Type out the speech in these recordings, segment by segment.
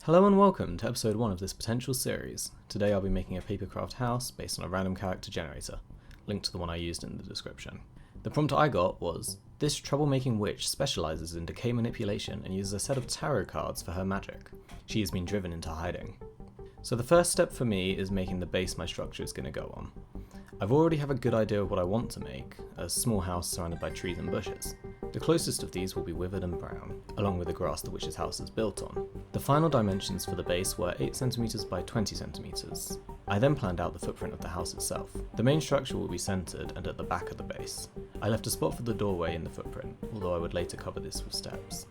Hello and welcome to episode 1 of this potential series. Today I'll be making a papercraft house based on a random character generator, linked to the one I used in the description. The prompt I got was, this troublemaking witch specialises in decay manipulation and uses a set of tarot cards for her magic. She has been driven into hiding. So the first step for me is making the base my structure is going to go on. I've already have a good idea of what I want to make, a small house surrounded by trees and bushes. The closest of these will be withered and brown, along with the grass the witch's house is built on. The final dimensions for the base were 8cm by 20cm. I then planned out the footprint of the house itself. The main structure will be centred and at the back of the base. I left a spot for the doorway in the footprint, although I would later cover this with steps.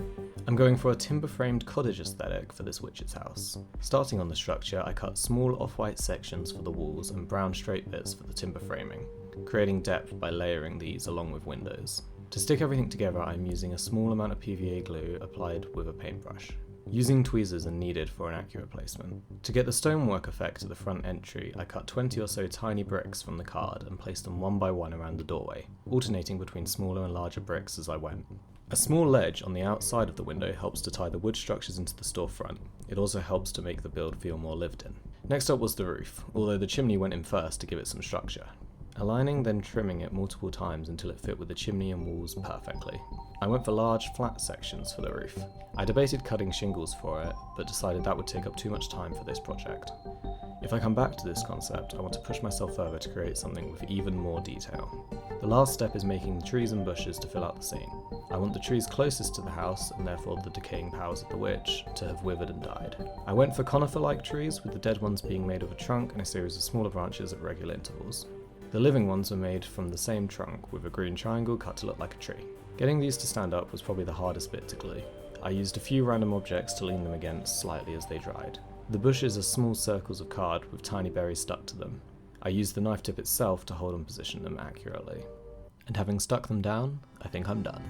I'm going for a timber-framed cottage aesthetic for this witch's house. Starting on the structure, I cut small off-white sections for the walls and brown straight bits for the timber framing, creating depth by layering these along with windows. To stick everything together, I'm using a small amount of PVA glue applied with a paintbrush. Using tweezers are needed for an accurate placement. To get the stonework effect at the front entry, I cut 20 or so tiny bricks from the card and placed them one by one around the doorway, alternating between smaller and larger bricks as I went. A small ledge on the outside of the window helps to tie the wood structures into the storefront. It also helps to make the build feel more lived in. Next up was the roof, although the chimney went in first to give it some structure. Aligning then trimming it multiple times until it fit with the chimney and walls perfectly. I went for large flat sections for the roof. I debated cutting shingles for it, but decided that would take up too much time for this project. If I come back to this concept, I want to push myself further to create something with even more detail. The last step is making the trees and bushes to fill out the scene. I want the trees closest to the house, and therefore the decaying powers of the witch, to have withered and died. I went for conifer-like trees, with the dead ones being made of a trunk and a series of smaller branches at regular intervals. The living ones were made from the same trunk, with a green triangle cut to look like a tree. Getting these to stand up was probably the hardest bit to glue. I used a few random objects to lean them against slightly as they dried. The bushes are small circles of card with tiny berries stuck to them. I used the knife tip itself to hold and position them accurately. And having stuck them down, I think I'm done.